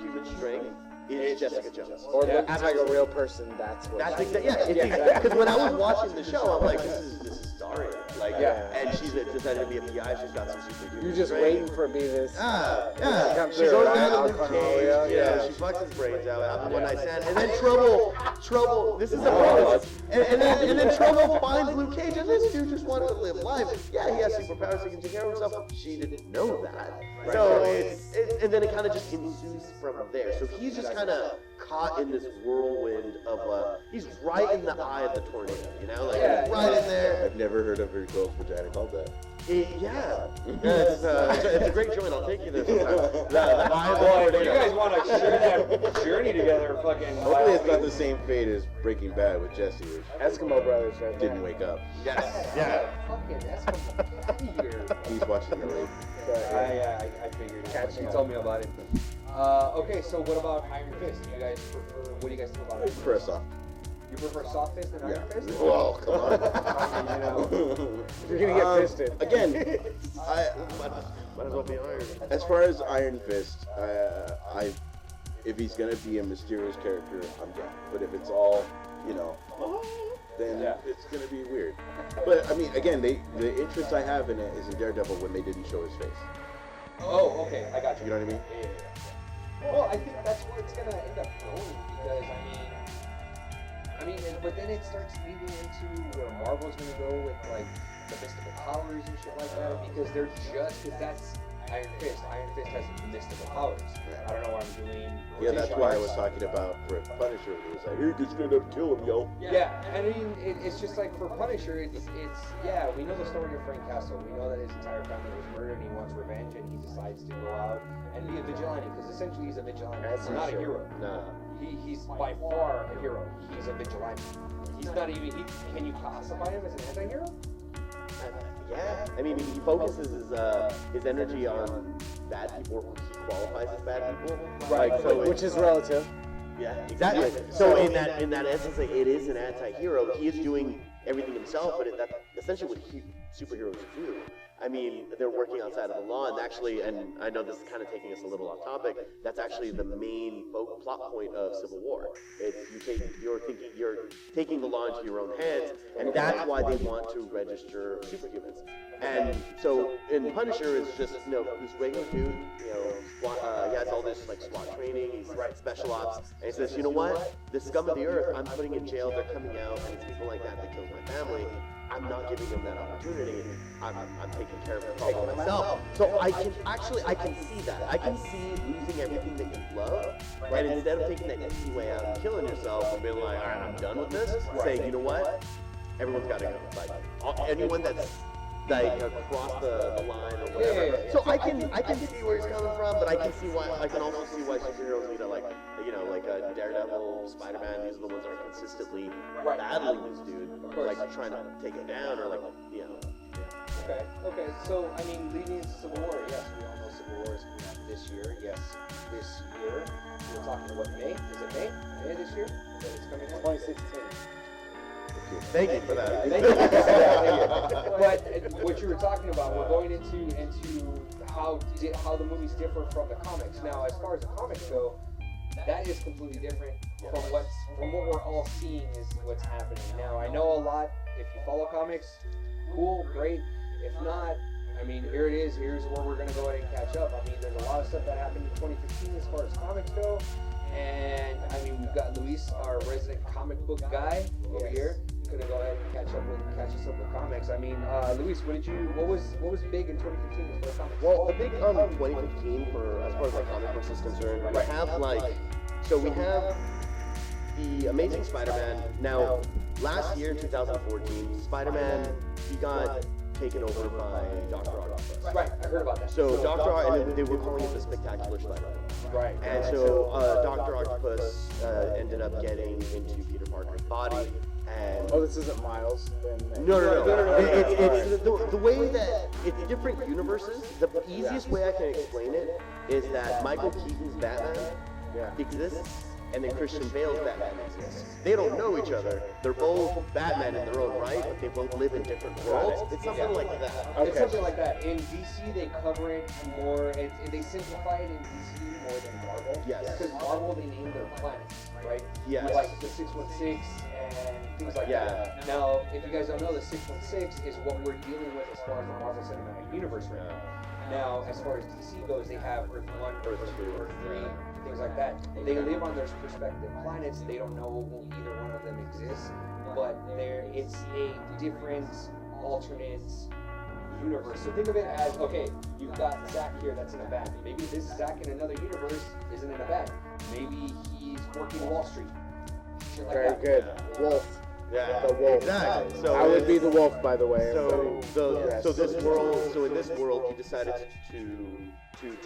superhuman strength is Jessica Jones. Or looks like a real person, that's what. That's exactly, because when I was watching the show, I'm like, this is Daria. Like, and she's decided to be a PI, she's got some superhuman You're just strength. waiting for Beavis. She goes down to Luke Cage, she fucks his brains out, have a one night stand, and then Trouble, this is the problem. And then Trouble finds Luke Cage, and this dude just wanted to live life. Yeah, he has superpowers, he can take care of himself. She didn't know that. So and then it kind of just ensues from there. So he's just kind of caught in this whirlwind of, he's right in the eye of the tornado, you know? Like, right in there. I've never heard of a girl's vagina called that. It's a great joint. I'll take you there sometime. You guys want to share that journey together? Fucking. Hopefully, it's not the same fate as Breaking Bad with Jesse, which Eskimo Brothers, right? didn't wake up. Yes. Yeah. Fucking Eskimo. He's watching the lake. I figured it. She told me about it. Okay, so what about Iron Fist? Do you guys prefer? What do you guys think about Iron Fist? Press off. You prefer soft fist than Iron Fist? Well, come on. You're gonna get fisted. Again, Might as well be Iron. as far as Iron Fist, if he's gonna be a mysterious character, I'm down. But if it's all, then it's gonna be weird. But I mean, again, the interest I have in it is in Daredevil when they didn't show his face. Oh, okay, I got you. You know what I mean? Yeah. Well, I think that's where it's gonna end up going because but then it starts leading into where Marvel's gonna go with like the mystical powers and shit like that because that's Iron Fist. Iron Fist has mystical powers. Right. I don't know what I'm doing. Yeah, that's why I was talking about for Punisher. It was like, you're just gonna kill him, yo. Yeah, I mean, it's just like for Punisher, it's we know the story of Frank Castle. We know that his entire family was murdered and he wants revenge and he decides to go out and be a vigilante because essentially he's a vigilante. He's not a hero. No. He's by far a hero. He's a vigilante. He's not even, can you classify him as an anti-hero? Yeah, I mean, he focuses his energy on bad people. He qualifies as bad people, right? So which is relative. Yeah, exactly. So in that essence, like, it is an anti-hero. He is doing everything himself, but that's essentially what superheroes do. I mean, they're working outside of the law, and actually, and I know this is kind of taking us a little off topic, that's actually the main plot point of Civil War. You're taking the law into your own hands, and that's why they want to register superhumans. And so in Punisher, it's just, this regular dude, he has all this like SWAT training, he's special ops, and he says, you know what? The scum of the earth, I'm putting in jail, they're coming out, and it's people like that that killed my family. I'm not giving them that opportunity. I'm taking care of the problem myself. So I can see that. I can see losing everything that you love, right? Instead of taking that easy way out and killing yourself and being like, all right, I'm done with this, saying, you know what? Everyone's got to go. Like, anyone that's like across the line or whatever. Yeah. So I can see where he's coming from, but I can also see why superheroes need like a Daredevil, Spider-Man. These are the ones that are consistently battling this dude, like trying to take him down, or like Okay. So I mean, leading into Civil War, yes, we all know Civil War is coming out this year. Yes, this year. We're talking about May. Is it May? May this year? That it's coming out. 2016. Thank you for that. But what you were talking about, we're going into how the movies differ from the comics. Now, as far as the comics go, that is completely different from what we're all seeing is what's happening now. I know a lot. If you follow comics, cool, great. If not, I mean, here it is. Here's where we're gonna go ahead and catch up. I mean, there's a lot of stuff that happened in 2015 as far as comics go. And I mean, we've got Luis, our resident comic book guy over here. Gonna go ahead and catch us up with comics. I mean, Luis, what was big in 2015 as far as comics? Well, the big 2015 as far as like comic books is concerned, we have the Amazing Spider-Man. Now, last year in 2014, Spider-Man, he got taken over by Dr. Octopus. Right, I heard about that. So Dr. and they were calling it the Spectacular Spider-Man. Right. And so Dr. Octopus ended up getting into Peter Parker's body. And this isn't Miles. No. It's the way that it's different universes. The easiest way I can explain it is that Michael Keaton's Batman exists and then Christian Bale's Batman exists. They don't know each other. They're both Batman in their own right, but they both live in different worlds. It's something like that. It's something like that. In DC, they cover it more. They simplify it in DC more than Marvel. Yes. Because Marvel, they name their planets, right? Yes. Like the 616 and things like that. Now, if you guys don't know, the 616 is what we're dealing with as far as the Marvel Cinematic Universe right now. Now, as far as DC goes, they have Earth 1, Earth 2, Earth 3, things like that. They live on their respective planets. They don't know either one of them exists, but it's a different, alternate universe. So think of it as, okay, you've got Zack here that's in a band. Maybe this Zack in another universe isn't in a band. Maybe he's working Wall Street. Shit like Very that. good. Wolf. Yeah, The wolf. exactly. So I would be the wolf, by the way. So in this world, he decided to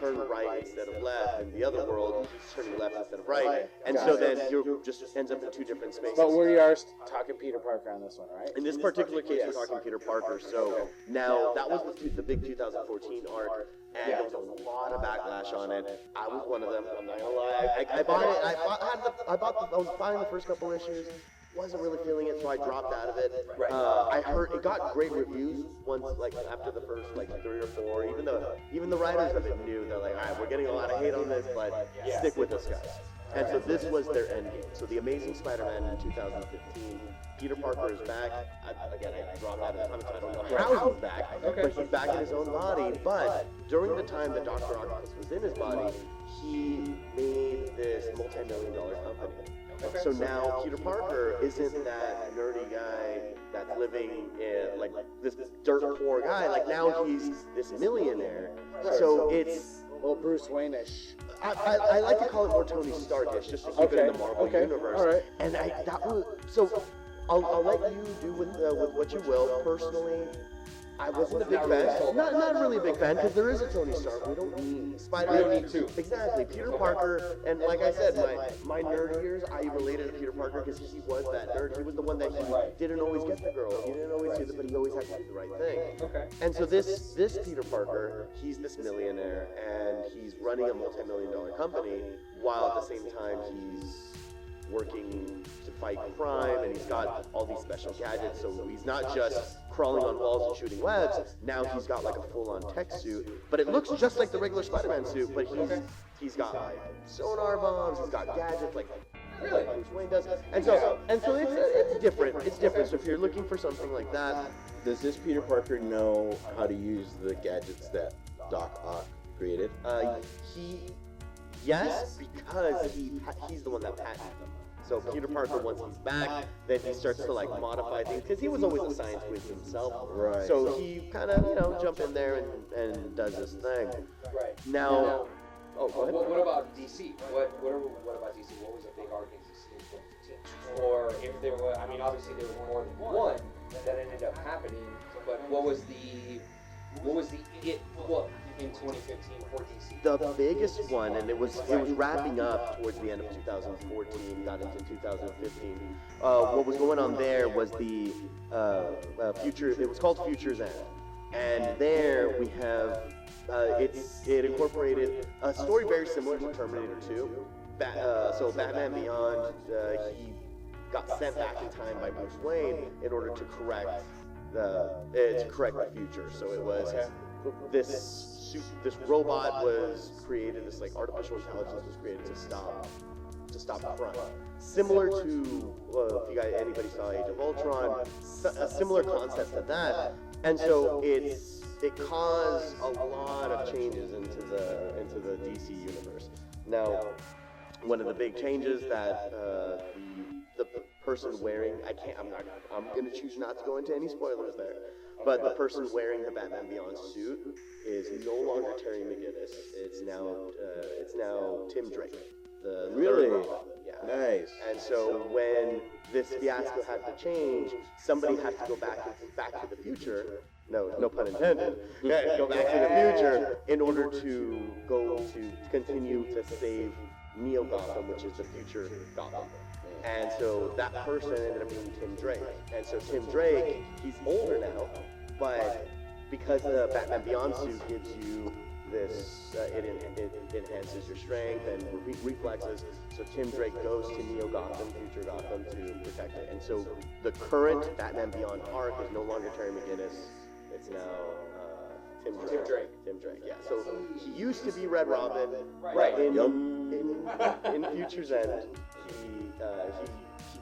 turn right instead of left. In the other world, he's turning left instead of right. And so then you just ends up in two different spaces. But we are talking Peter Parker on this one, right? In this particular case, we're talking Peter Parker. So now that was the big 2014 arc, and there was a lot of backlash on it. I was one of them. I'm not gonna lie. I bought it. I was buying the first couple issues. Wasn't really feeling it, so I dropped out of it. I heard it got great reviews once, like after the first 3 or 4. Even the writers of it knew they're like, all right, we're getting a lot of hate on this, but stick with us, guys. And so this was their end game. So the Amazing Spider-Man in 2015. Peter Parker is back. I dropped out of the comic, so I don't know how he's back, but he's back in his own body. But during the time that Dr. Octopus was in his body, he made this multi-million-dollar company. So now Peter Parker isn't that nerdy guy that's living in like this dirt poor guy. Like now he's this millionaire. So it's Bruce Wayne-ish. I like to call it more Tony Stark-ish, just to keep it in the Marvel universe. All right. And that was so. I'll let you do with what you will. Personally, I wasn't a big fan. Not really a big fan, because there is a Tony Stark. We don't need Spider-Man. We don't need two. Exactly. Peter Parker, and like I said, my nerd years, I related to Peter Parker because he was that nerd. He was the one that he didn't always get the girl. He didn't always do it, but he always had to do the right thing. Okay. And so this Peter Parker, he's this millionaire, and he's running a multi-million-dollar company, while at the same time he's working to fight crime, and he's got all these special gadgets, so he's not just crawling on walls and shooting webs. Now he's got like a full-on tech suit, but it looks just like the regular Spider-Man suit, but he's got like sonar bombs, he's got gadgets like Bruce Wayne does, and so it's different. It's different. So if you're looking for something like that, Does this Peter Parker know how to use the gadgets that Doc Ock created? Yes, because he's the one that patented them. So Peter Parker, once he's back, then he starts to like modify things, because he was always a science whiz himself. Right. So he kind of jump in there and does his thing. Right. Now, go ahead. What about DC? What about DC? What was the big arc in DC in 2015? Or if there were, I mean, obviously there was more than one that ended up happening. But what was the it book in 2015 for DC? The biggest one, and it was wrapping up towards the end of 2014, got into 2015. What was going on there was the future. It was called Future's End, and there we have it incorporated a story very similar to Terminator 2. So Batman Beyond, he got sent back in time by Bruce Wayne in order to correct the future. So it was this robot was created, this like artificial intelligence was created to stop crime. Similar to if anybody saw Age of Ultron, a similar concept to that. And so it caused a lot of changes into the DC universe. Now, one of the big changes that the person wearing, I'm gonna choose not to go into any spoilers there, but the person wearing the Batman Beyond suit is no longer Terry McGinnis. It's now Tim Drake. Really? Yeah. Nice. And so when this fiasco had to change, somebody had to go back to the future. No pun intended. Go back to the future in order to continue to save Neo Gotham, which is the future Gotham. And so that person ended up being Tim Drake. And so Tim Drake, he's older now, but because the Batman Beyond suit gives you it enhances your strength and reflexes. So Tim Drake goes to Neo Gotham, future Gotham, to protect it. And so the current Batman Beyond arc is no longer Terry McGinnis. It's now Tim Drake, yeah. So he used to be Red Robin. Right. In Future's End,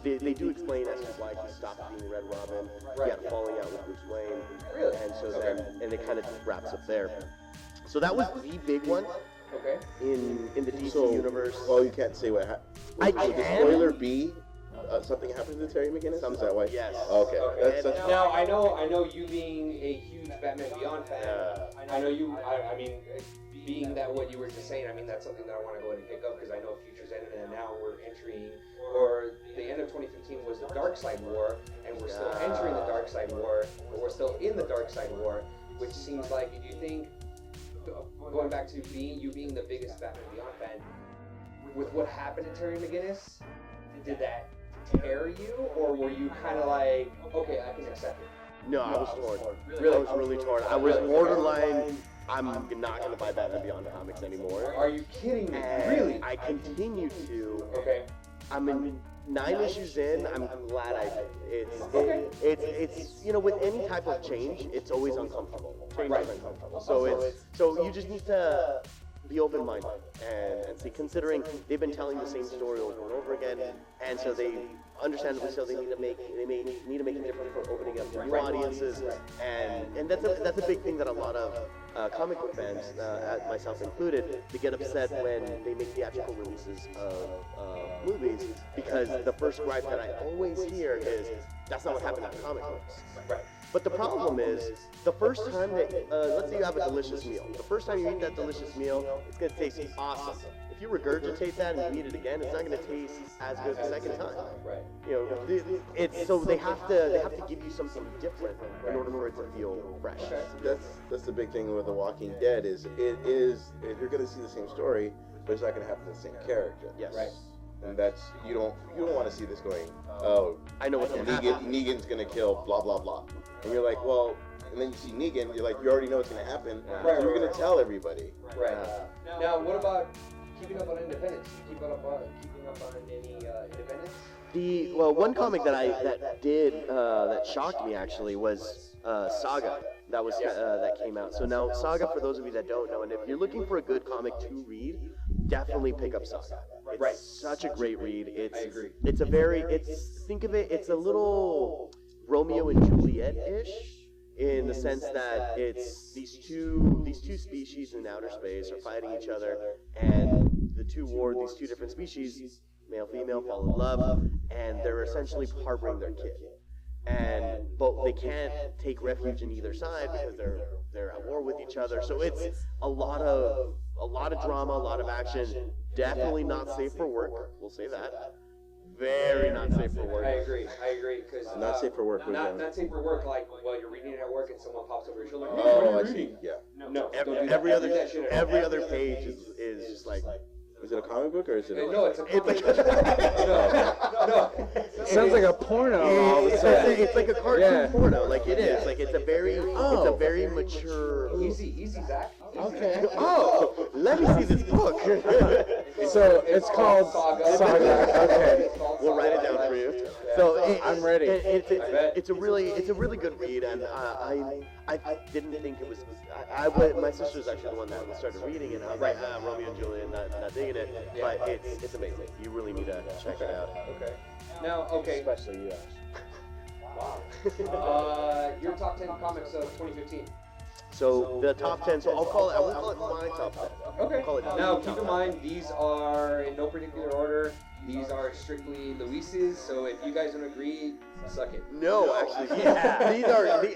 they do explain as to why he stopped being Red Robin. He had a falling out with Bruce Wayne. Really? And so and it kind of just wraps up there. So that was the big one. Okay. In the DC universe. Well, you can't say what happened. I Would the can. spoiler be something happened to Terry McGinnis? Is that why? Yes. Okay. That's such Now I know you being a huge Batman Beyond fan. I know you. I mean, being that what you were just saying, I mean that's something that I want to go ahead and pick up because I know Future's ended and now we're entering, or the end of 2015 was the Dark Side War, and we're still entering the Dark Side War, or we're still in the Dark Side War, which seems like, do you think, going back to being the biggest Batman Beyond fan, with what happened to Terry McGinnis, did that tear you, or were you kind of like, okay, I can accept it? No, I was torn. Really? I was really torn. I was borderline. I'm not going to buy Batman Beyond comics anymore. Are you kidding me? And Really? I continue to. Okay. I'm in 9 issues in. I'm glad I did. Okay. It's with any type of change, it's always uncomfortable. Change Right. is uncomfortable. So you just need to be open-minded and see. Considering they've been telling the same story over and over again, and so they understandably so they may need to make it different for opening up to new audiences, and that's a big thing that a lot of comic book fans, myself included, they get upset when they make theatrical releases of movies, because the first gripe that I always hear is that's not what happened in comic books. Right. But the problem is, the first time that, let's say you have a delicious meal. The first time you eat that delicious meal, it's going to taste awesome. If you regurgitate that and you eat it again, it's not going to taste as good the second time. Right. It's so they have to give you something different in order for it to feel fresh. That's the big thing with The Walking Dead is you're going to see the same story, but it's not going to happen to the same character. Yes. Right. And that's you don't want to see this going. Oh, I know what's going to happen. Negan's going to kill blah blah blah, and you're like, well, and then you see Negan, you're like, you already know what's going to happen, Right, so you're right, going to tell everybody. Right. Now, what about keeping up on independence? Keeping up on any independence? One comic that shocked me actually was Saga. That came out. So now Saga, for those of you that don't know, and if you're looking for a good comic to read, definitely pick up Saga. It's such a great read. I agree. Think of it, it's a little Romeo and Juliet-ish, in the sense that it's these two species in outer space are fighting each other, and these two different species, male, female, fall in love, and they're essentially harboring their kid. But they can't take refuge in either side because they're at war with each other. So it's a lot of drama, a lot of action. Definitely not safe for work. We'll say that. Very not safe for work. I agree. Because Not safe for work. Not safe for work. Like while you're reading it at work and someone pops over your shoulder. Hey, Oh, what are I you see. reading? Yeah. No. don't do that. Every Don't do that shit at all. other page is just like. Is it a comic book or is it? No, it's a comic. No. Sounds like a porno all of a sudden. It's like a cartoon Yeah. porno, like it is. Like it's a very mature. Easy, Zach. Okay. Oh, let me see this book. So it's called Saga. Okay. We'll write it down for you. So I'm ready. It's a really good read, and I didn't think it was. My sister's actually the one that started reading it, and I was like, Romeo and Juliet, not digging it, but it's amazing. You really need to check it out. Okay. Now, Especially you. Wow. Your top 10 comics of 2015. So the top 10. So I won't call it my top 10. Okay. I'll call it Now, the keep top in 10. mind, these are in no particular order. These are strictly Luis's, so if you guys don't agree, suck it. No, actually,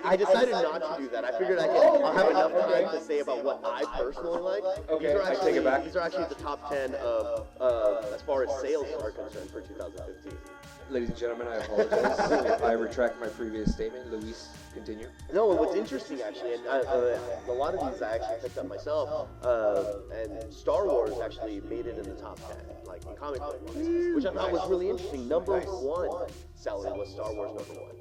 I decided not to do that. I figured I'll have enough time to say about what I personally like. Okay, These are I actually, take it back. These are actually the top 10 of as far as sales are concerned for 2015. Ladies and gentlemen, I apologize. I retract my previous statement. Luis, continue. No, and what's interesting actually, and a lot of these I actually picked up myself, and Star Wars actually made it in the top 10, like in comic book ones, which I thought was really interesting. Number one seller was Star Wars number one.